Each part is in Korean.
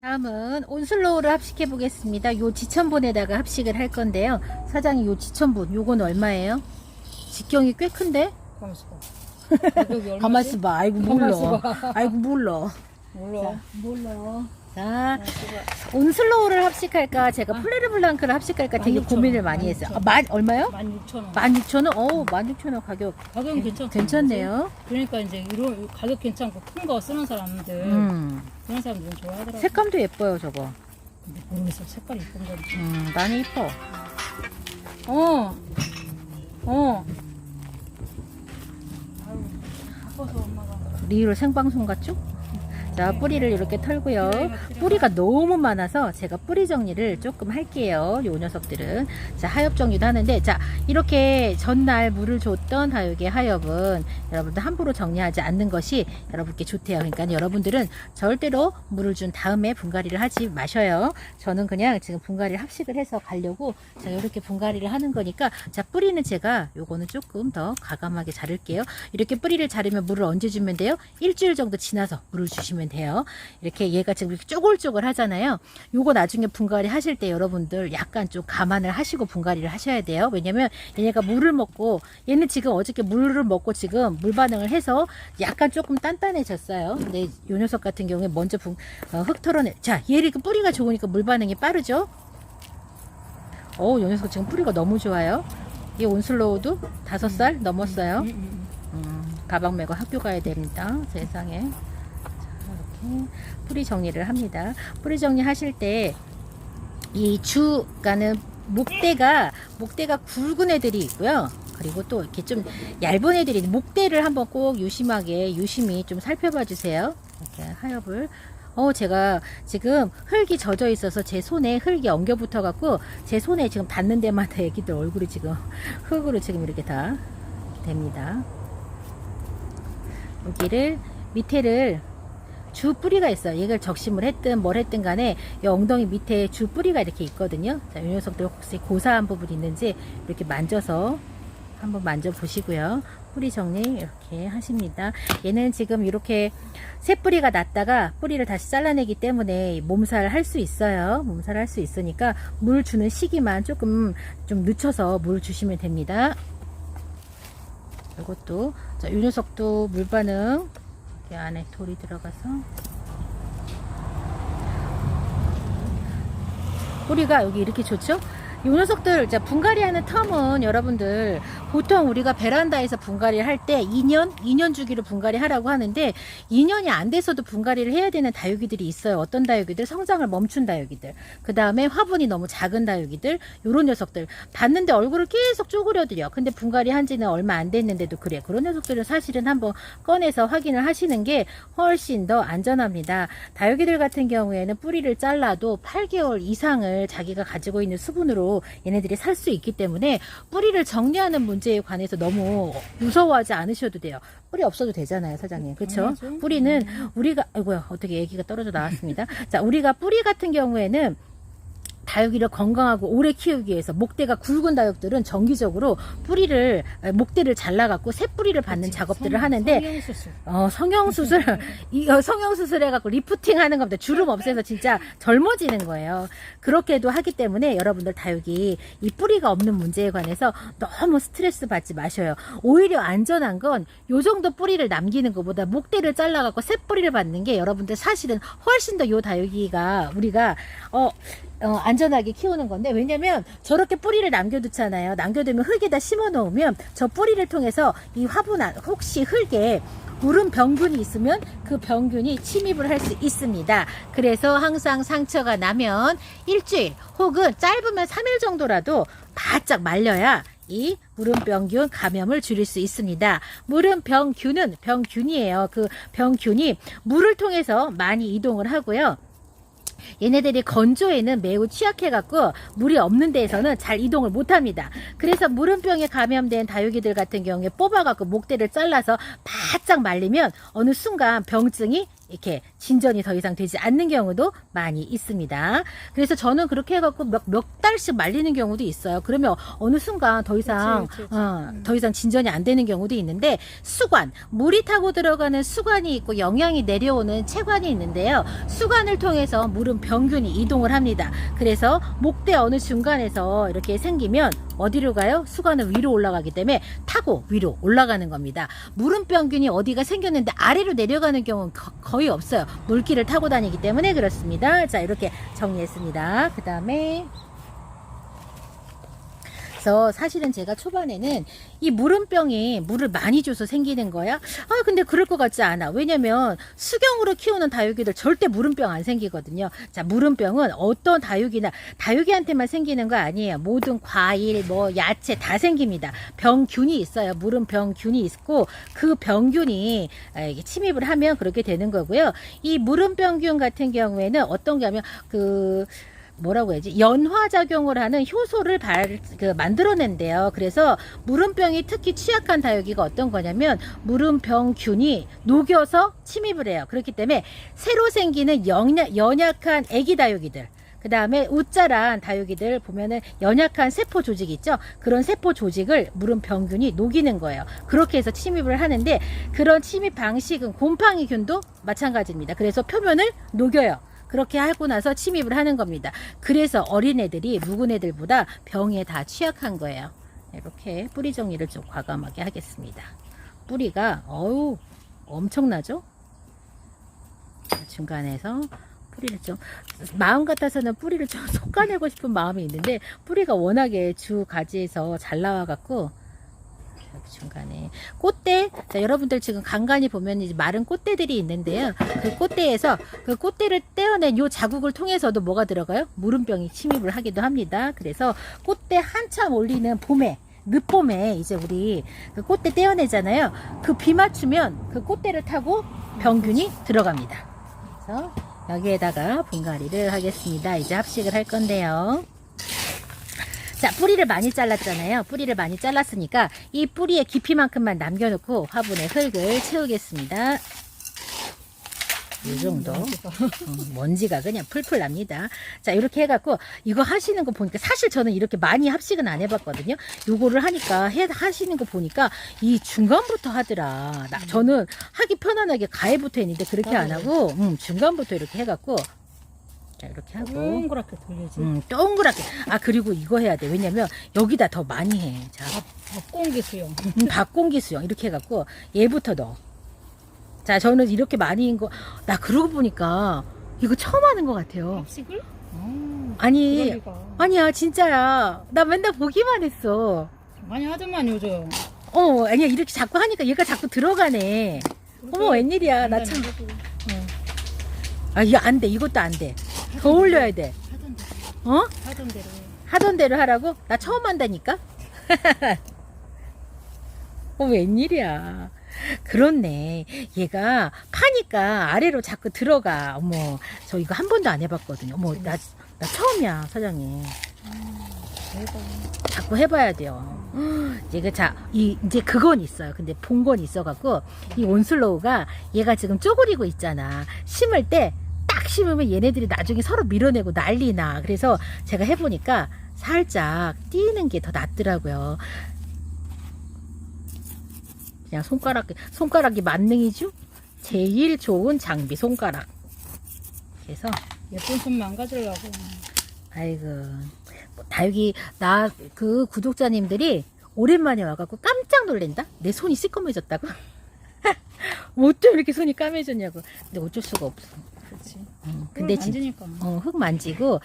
다음은 온슬로우를 합식해 보겠습니다. 요 지천본에다가 합식을 할 건데요. 사장님, 요 지천본 요건 얼마예요? 직경이 꽤 큰데? 가만있어 봐. 가격이 얼마지? 가만있어 봐. 아이고 몰라. 가만있어 봐. 아이고 몰라. 몰라. 몰라. 자, 온슬로우를 합식할까 제가 플레르 블랑크를 합식할까 되게 16,000원, 고민을 많이 했어요. 얼마요? 16,000원. 16,000원? 어우, 16,000원 가격 가격은 괜찮죠. 괜찮네요. 그러니까 이제 이런 가격 괜찮고 큰 거 쓰는 사람들 그런 사람들은 좋아하더라고. 색감도 예뻐요 저거. 근데 모르겠어. 색깔이 이쁜 건지. 많이 예뻐. 아유, 바빠서 엄마가. 리얼 생방송 같죠? 자, 뿌리를 이렇게 털고요. 뿌리가 너무 많아서 제가 뿌리 정리를 조금 할게요. 요 녀석들은. 자, 하엽 정리도 하는데, 자, 이렇게 전날 물을 줬던 다육의 하엽은 여러분들 함부로 정리하지 않는 것이 여러분께 좋대요. 그러니까 여러분들은 절대로 물을 준 다음에 분갈이를 하지 마셔요. 저는 그냥 지금 분갈이를 합식을 해서 가려고 자, 이렇게 분갈이를 하는 거니까, 자, 뿌리는 제가 요거는 조금 더 과감하게 자를게요. 이렇게 뿌리를 자르면 물을 언제 주면 돼요? 일주일 정도 지나서 물을 주시면 돼요. 이렇게 얘가 지금 이렇게 쪼글쪼글 하잖아요. 요거 나중에 분갈이 하실 때 여러분들 약간 좀 감안을 하시고 분갈이를 하셔야 돼요. 왜냐면 얘네가 물을 먹고, 얘는 지금 어저께 물을 먹고 지금 물 반응을 해서 약간 조금 단단해졌어요. 근데 요 녀석 같은 경우에 먼저 흙 털어내. 자, 얘를 뿌리가 좋으니까 물 반응이 빠르죠. 요 녀석 지금 뿌리가 너무 좋아요. 이 온슬로우도 5살 넘었어요. 가방 메고 학교 가야 됩니다. 세상에. 이렇게 뿌리 정리를 합니다. 뿌리 정리하실 때 이 주가는 목대가 굵은 애들이 있고요. 그리고 또 이렇게 좀 얇은 애들이 목대를 한번 꼭 유심히 좀 살펴봐 주세요. 이렇게 하엽을. 제가 지금 흙이 젖어 있어서 제 손에 흙이 엉겨 붙어 갖고 제 손에 지금 닿는 데마다 애기들 얼굴이 지금 흙으로 지금 이렇게 다 됩니다. 여기를 밑에를 주 뿌리가 있어요. 얘를 적심을 했든 뭘 했든 간에 이 엉덩이 밑에 주 뿌리가 이렇게 있거든요. 자, 이 녀석들 혹시 고사한 부분이 있는지 이렇게 만져서 한번 만져 보시고요. 뿌리 정리 이렇게 하십니다. 얘는 지금 이렇게 새 뿌리가 났다가 뿌리를 다시 잘라내기 때문에 몸살 할 수 있어요. 몸살 할 수 있으니까 물 주는 시기만 조금 좀 늦춰서 물 주시면 됩니다. 이것도, 자, 이 녀석도 물 반응. 이렇게 안에 돌이 들어가서 뿌리가 여기 이렇게 좋죠? 이 녀석들 분갈이하는 텀은 여러분들 보통 우리가 베란다에서 분갈이를 할 때 2년 주기로 분갈이 하라고 하는데 2년이 안 돼서도 분갈이를 해야 되는 다육이들이 있어요. 어떤 다육이들? 성장을 멈춘 다육이들. 그 다음에 화분이 너무 작은 다육이들. 요런 녀석들. 봤는데 얼굴을 계속 쪼그려드려. 근데 분갈이 한 지는 얼마 안 됐는데도 그래. 그런 녀석들은 사실은 한번 꺼내서 확인을 하시는 게 훨씬 더 안전합니다. 다육이들 같은 경우에는 뿌리를 잘라도 8개월 이상을 자기가 가지고 있는 수분으로 얘네들이 살 수 있기 때문에 뿌리를 정리하는 문제에 관해서 너무 무서워하지 않으셔도 돼요. 뿌리 없어도 되잖아요, 사장님. 그렇죠? 뿌리는 우리가 아이고야, 어떻게 얘기가 떨어져 나왔습니다. 자, 우리가 뿌리 같은 경우에는 다육이를 건강하고 오래 키우기 위해서 목대가 굵은 다육들은 정기적으로 목대를 잘라갖고 새 뿌리를 받는 작업들을 하는데 성형수술 성형수술 해갖고 리프팅 하는 겁니다. 주름 없애서 진짜 젊어지는 거예요. 그렇게도 하기 때문에 여러분들 다육이 이 뿌리가 없는 문제에 관해서 너무 스트레스 받지 마셔요. 오히려 안전한 건 요 정도 뿌리를 남기는 것보다 목대를 잘라갖고 새 뿌리를 받는 게 여러분들 사실은 훨씬 더 요 다육이가 우리가 안전하게 키우는 건데, 왜냐면 저렇게 뿌리를 남겨두잖아요. 남겨두면 흙에다 심어 놓으면 저 뿌리를 통해서 이 화분 혹시 흙에 물은 병균이 있으면 그 병균이 침입을 할 수 있습니다. 그래서 항상 상처가 나면 일주일 혹은 짧으면 3일 정도라도 바짝 말려야 이 물음병균 감염을 줄일 수 있습니다. 물음병균은 병균이에요. 그 병균이 물을 통해서 많이 이동을 하고요. 얘네들이 건조에는 매우 취약해갖고 물이 없는 데에서는 잘 이동을 못합니다. 그래서 물음병에 감염된 다육이들 같은 경우에 뽑아갖고 목대를 잘라서 바짝 말리면 어느 순간 병증이 이렇게 진전이 더 이상 되지 않는 경우도 많이 있습니다. 그래서 저는 그렇게 해갖고 몇 달씩 말리는 경우도 있어요. 그러면 어느 순간 더 이상 그치. 더 이상 진전이 안 되는 경우도 있는데, 수관, 물이 타고 들어가는 수관이 있고 영양이 내려오는 체관이 있는데요. 수관을 통해서 물은 병균이 이동을 합니다. 그래서 목대 어느 중간에서 이렇게 생기면 어디로 가요? 수관은 위로 올라가기 때문에 타고 위로 올라가는 겁니다. 물음병균이 어디가 생겼는데 아래로 내려가는 경우는 거의 없어요. 물길을 타고 다니기 때문에 그렇습니다. 자, 이렇게 정리했습니다. 그 다음에 그래서 사실은 제가 초반에는 이 물음병이 물을 많이 줘서 생기는 거야? 근데 그럴 것 같지 않아. 왜냐면 수경으로 키우는 다육이들 절대 물음병 안 생기거든요. 자, 물음병은 어떤 다육이나 다육이한테만 생기는 거 아니에요. 모든 과일, 뭐 야채 다 생깁니다. 병균이 있어요. 물음병균이 있고 그 병균이 침입을 하면 그렇게 되는 거고요. 이 물음병균 같은 경우에는 어떤 게 하면 뭐라고 해야지? 연화작용을 하는 효소를 만들어낸대요. 그래서 물음병이 특히 취약한 다육이가 어떤 거냐면, 물음병균이 녹여서 침입을 해요. 그렇기 때문에 새로 생기는 연약한 애기 다육이들, 그 다음에 웃자란 다육이들 보면은 연약한 세포 조직 있죠? 그런 세포 조직을 물음병균이 녹이는 거예요. 그렇게 해서 침입을 하는데, 그런 침입 방식은 곰팡이균도 마찬가지입니다. 그래서 표면을 녹여요. 그렇게 하고 나서 침입을 하는 겁니다. 그래서 어린애들이 묵은 애들보다 병에 다 취약한 거예요. 이렇게 뿌리 정리를 좀 과감하게 하겠습니다. 뿌리가 엄청나죠? 중간에서 뿌리를 좀, 마음 같아서는 뿌리를 좀 솎아내고 싶은 마음이 있는데, 뿌리가 워낙에 주 가지에서 잘 나와갖고 여기 중간에 꽃대, 자, 여러분들 지금 간간히 보면 이제 마른 꽃대들이 있는데요. 그 꽃대에서 그 꽃대를 떼어낸 요 자국을 통해서도 뭐가 들어가요? 물음병이 침입을 하기도 합니다. 그래서 꽃대 한참 올리는 봄에, 늦봄에 이제 우리 그 꽃대 떼어내잖아요. 그 비 맞추면 그 꽃대를 타고 병균이 들어갑니다. 그래서 여기에다가 분갈이를 하겠습니다. 이제 합식을 할 건데요. 자, 뿌리를 많이 잘랐잖아요. 뿌리를 많이 잘랐으니까 이 뿌리의 깊이만큼만 남겨놓고 화분에 흙을 채우겠습니다. 이 정도. 먼지가 그냥 풀풀 납니다. 자, 이렇게 해갖고 이거 하시는 거 보니까, 사실 저는 이렇게 많이 합식은 안 해봤거든요. 요거를 하니까 하시는 거 보니까 이 중간부터 하더라. 저는 하기 편안하게 가해부터 했는데 그렇게 안 하고 중간부터 이렇게 해갖고, 자, 이렇게 하고 동그랗게 돌리지. 동그랗게. 그리고 이거 해야 돼. 왜냐면 여기다 더 많이 해. 자, 밥공기 수용. 밥공기 수용 이렇게 해갖고 얘부터 넣어. 자, 저는 이렇게 많이 인 거, 나 그러고 보니까 이거 처음 하는 것 같아요. 합식을? 아니, 아니야, 진짜야. 나 맨날 보기만 했어. 많이 하더만 요즘. 아니야, 이렇게 자꾸 하니까 얘가 자꾸 들어가네. 어머, 웬일이야. 나 참. 이거 안 돼. 이것도 안 돼. 더 올려야 돼. 하던 대로. 하던 대로. 하던 대로 하라고? 나 처음 한다니까? 웬일이야. 그렇네. 얘가 파니까 아래로 자꾸 들어가. 어머, 저 이거 한 번도 안 해봤거든요. 어머, 나 처음이야, 사장님. 자꾸 해봐야 돼요. 이제 그건 있어요. 근데 본 건 있어갖고, 이 온슬로우가 얘가 지금 쪼그리고 있잖아. 심을 때 딱 심으면 얘네들이 나중에 서로 밀어내고 난리나. 그래서 제가 해보니까 살짝 띄는 게 더 낫더라고요. 그냥 손가락이 만능이죠? 제일 좋은 장비, 손가락. 그래서 예쁜 손 망가지려고. 아이고, 다육이, 그 구독자님들이 오랜만에 와갖고 깜짝 놀란다? 내 손이 시커매졌다고? 어쩜 이렇게 손이 까매졌냐고. 근데 어쩔 수가 없어. 그렇지. 근데 만지니까. 흙 만지고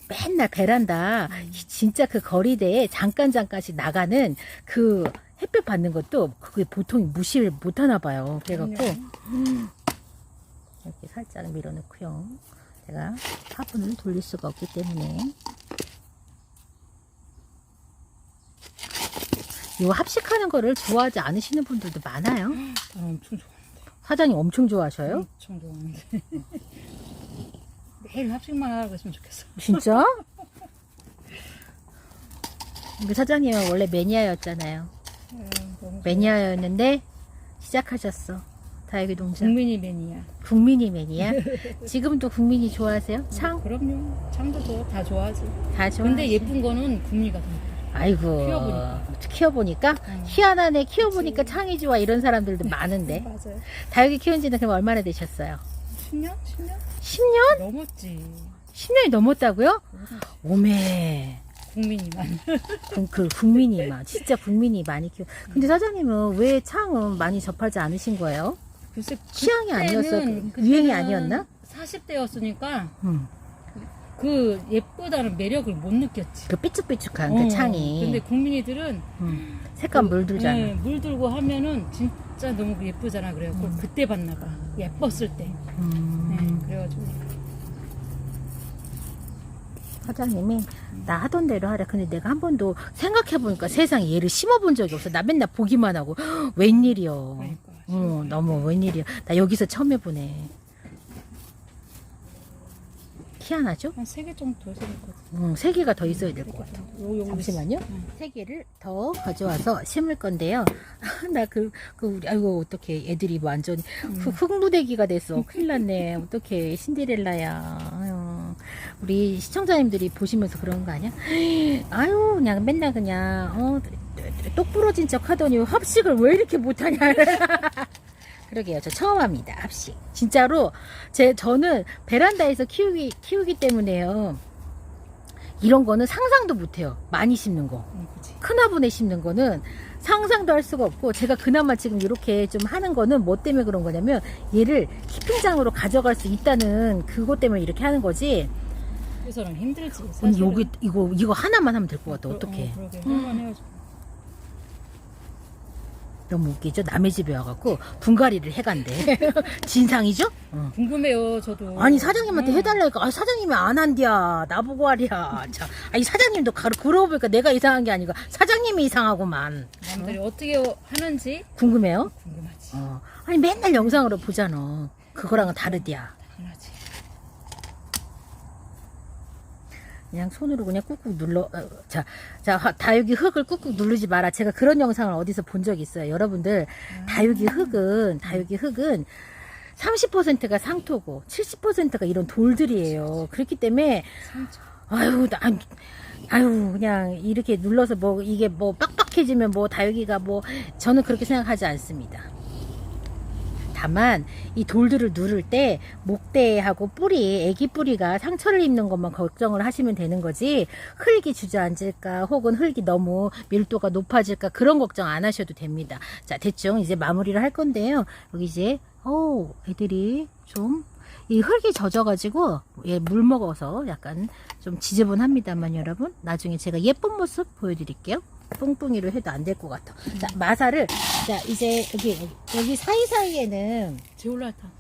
맨날 베란다, 진짜 그 거리대에 잠깐씩 나가는 그 햇볕 받는 것도 그게 보통 무시를 못 하나 봐요. 그래갖고 이렇게 살짝 밀어넣고요. 제가 화분을 돌릴 수가 없기 때문에. 이 합식하는 거를 좋아하지 않으시는 분들도 많아요. 엄청 좋아하는데. 사장님 엄청 좋아하셔요? 엄청 좋아하는데. 매일 합식만 하라고 했으면 좋겠어. 진짜? 우리 사장님은 원래 매니아였잖아요. 매니아였는데 시작하셨어. 다육이 농장. 국민이 매니아. 국민이 매니아. 지금도 국민이 좋아하세요? 창? 그럼요. 창도 좋아. 다 좋아하지. 다 좋아. 근데 예쁜 거는 국민이가 더. 아이고. 키워보니까? 희한하네. 키워보니까 창이 좋아. 이런 사람들도 많은데. 맞아요. 다육이 키운 지는 그럼 얼마나 되셨어요? 10년? 10년? 10년? 넘었지. 10년이 넘었다고요? 오메. 국민이만. 국민이만. 진짜 국민이 많이 키워. 근데 사장님은 왜 창은 많이 접하지 않으신 거예요? 글쎄, 취향이 아니었어요? 그때는 유행이 아니었나? 40대였으니까 응. 그 예쁘다는 매력을 못 느꼈지. 그 삐쭉삐쭉한 그 창이. 근데 국민이들은 색감 물들잖아. 네, 물들고 하면은 진짜 너무 예쁘잖아. 그래갖고 그때 봤나 봐. 예뻤을 때. 네, 그래가지고. 사장님이 나 하던 대로 하래. 근데 내가 한 번도 생각해보니까 세상에 얘를 심어본 적이 없어. 나 맨날 보기만 하고 웬일이여. 그러니까. 너무 웬일이야. 나 여기서 처음 해보네. 희한하죠? 한 3개 정도 더 생겼거든. 3개가 더 있어야 될 것 같아. 요거 잠시만요. 3개를 더 가져와서 심을 건데요. 나 아이고, 어떡해. 애들이 완전히 흙무대기가 됐어. 큰일 났네. 어떡해. 신데렐라야. 아유, 우리 시청자님들이 보시면서 그런 거 아니야? 아유, 그냥 맨날 그냥, 똑 부러진 척 하더니 합식을 왜 이렇게 못하냐. 그러게요. 저 처음 합니다. 합식. 진짜로 저는 베란다에서 키우기 때문에요. 이런 거는 상상도 못해요. 많이 심는 거. 그치. 큰 화분에 심는 거는 상상도 할 수가 없고, 제가 그나마 지금 이렇게 좀 하는 거는 뭐 때문에 그런 거냐면 얘를 키핑장으로 가져갈 수 있다는 그것 때문에 이렇게 하는 거지. 그래서는 힘들지. 언니 여기 이거 하나만 하면 될 것 같아. 어떡해. 그러게. 하나만 해야지. 너무 웃기죠? 남의 집에 와갖고 분갈이를 해간대. 진상이죠? 궁금해요, 저도. 아니 사장님한테 해달라니까 사장님이 안 한디야. 나보고 하랴. 자, 아니 사장님도 그러고 보니까 내가 이상한 게 아니고 사장님이 이상하고만. 남들이 어떻게 하는지 궁금해요? 궁금하지. 아니 맨날 영상으로 보잖아. 그거랑은 다르디야. 당연하지. 그냥 손으로 그냥 꾹꾹 눌러. 자, 다육이 흙을 꾹꾹 누르지 마라. 제가 그런 영상을 어디서 본 적이 있어요. 여러분들, 다육이 흙은 30%가 상토고 70%가 이런 돌들이에요. 그렇기 때문에 아유 그냥 이렇게 눌러서 뭐 이게 뭐 빡빡해지면 뭐 다육이가 뭐 저는 그렇게 생각하지 않습니다. 다만 이 돌들을 누를 때 목대하고 뿌리, 애기 뿌리가 상처를 입는 것만 걱정을 하시면 되는 거지, 흙이 주저앉을까 혹은 흙이 너무 밀도가 높아질까 그런 걱정 안 하셔도 됩니다. 자, 대충 이제 마무리를 할 건데요. 여기 이제 애들이 좀 이 흙이 젖어가지고 물 먹어서 약간 좀 지저분합니다만 여러분, 나중에 제가 예쁜 모습 보여드릴게요. 뿡뿡이로 해도 안 될 것 같아. 자, 마사를, 자, 이제 여기 사이사이에는 제올라타.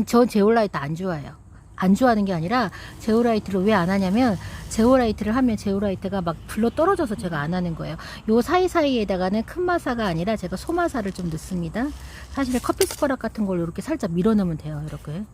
저 제올라이트 안 좋아해요. 안 좋아하는 게 아니라 제올라이트를 왜 안 하냐면, 제올라이트를 하면 제올라이트가 막 불러 떨어져서 제가 안 하는 거예요. 요 사이사이에다가는 큰 마사가 아니라 제가 소마사를 좀 넣습니다. 사실 커피 숟가락 같은 걸로 이렇게 살짝 밀어 넣으면 돼요. 이렇게.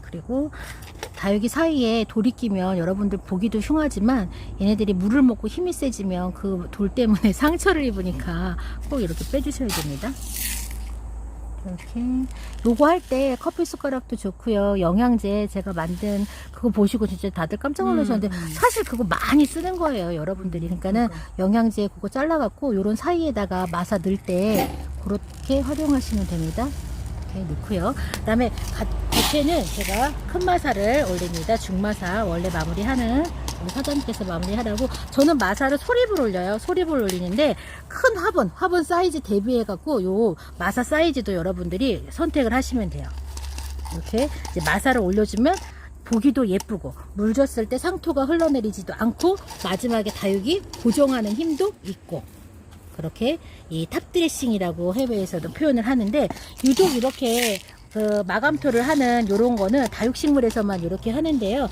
그리고 다육이 사이에 돌이 끼면 여러분들 보기도 흉하지만 얘네들이 물을 먹고 힘이 세지면 그 돌 때문에 상처를 입으니까 꼭 이렇게 빼주셔야 됩니다. 이렇게 요거 할 때 커피 숟가락도 좋고요. 영양제 제가 만든 그거 보시고 진짜 다들 깜짝 놀라셨는데 사실 그거 많이 쓰는 거예요, 여러분들이. 그러니까는 영양제 그거 잘라갖고 요런 사이에다가 마사 넣을 때 그렇게 활용하시면 됩니다. 이렇게 넣고요. 그 다음에 겉에는 제가 큰 마사를 올립니다. 중마사 원래 마무리하는 우리 사장님께서 마무리하라고. 저는 마사를 소립을 올려요. 소립을 올리는데 큰 화분 사이즈 대비해 갖고 요 마사 사이즈도 여러분들이 선택을 하시면 돼요. 이렇게 이제 마사를 올려주면 보기도 예쁘고 물 줬을 때 상토가 흘러내리지도 않고 마지막에 다육이 고정하는 힘도 있고, 그렇게 이 탑드레싱이라고 해외에서도 표현을 하는데, 유독 이렇게 그 마감토를 하는 요런 거는 다육식물에서만 이렇게 하는데요.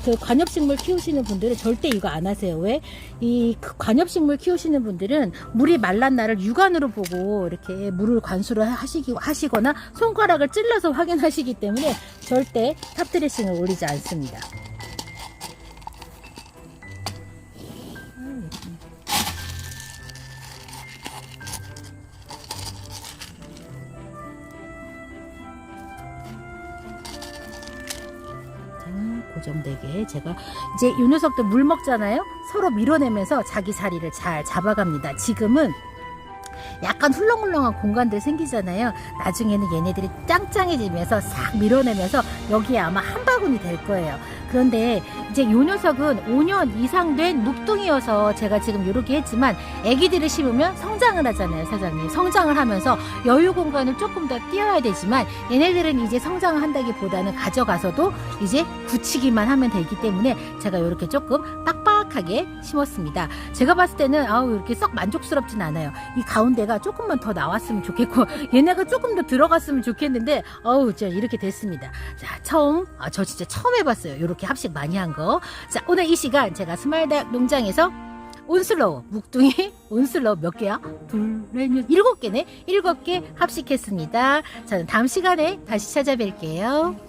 그 관엽식물 키우시는 분들은 절대 이거 안 하세요. 왜? 이 관엽식물 키우시는 분들은 물이 말란 날을 육안으로 보고 이렇게 물을 관수를 하시거나 손가락을 찔러서 확인하시기 때문에 절대 탑드레싱을 올리지 않습니다. 고정되게 제가 이제 이 녀석들 물 먹잖아요. 서로 밀어내면서 자기 자리를 잘 잡아갑니다. 지금은 약간 훌렁훌렁한 공간들 생기잖아요. 나중에는 얘네들이 짱짱해지면서 싹 밀어내면서 여기에 아마 한 바구니 될 거예요. 그런데 이제 요 녀석은 5년 이상 된 묵둥이여서 제가 지금 이렇게 했지만 애기들을 심으면 성장을 하잖아요, 사장님. 성장을 하면서 여유 공간을 조금 더 띄워야 되지만 얘네들은 이제 성장을 한다기보다는 가져가서도 이제 굳히기만 하면 되기 때문에 제가 이렇게 조금 빡빡하게 심었습니다. 제가 봤을 때는 이렇게 썩 만족스럽진 않아요. 이 가운데가 조금만 더 나왔으면 좋겠고 얘네가 조금 더 들어갔으면 좋겠는데 진짜 이렇게 됐습니다. 자, 저 진짜 처음 해봤어요. 이렇게 합식 많이 한 거. 자, 오늘 이 시간 제가 스마일대학 농장에서 온슬로우 묵둥이 온슬로우 몇 개야? 둘, 넷, 넷, 7개네. 7개 합식했습니다. 저는 다음 시간에 다시 찾아뵐게요.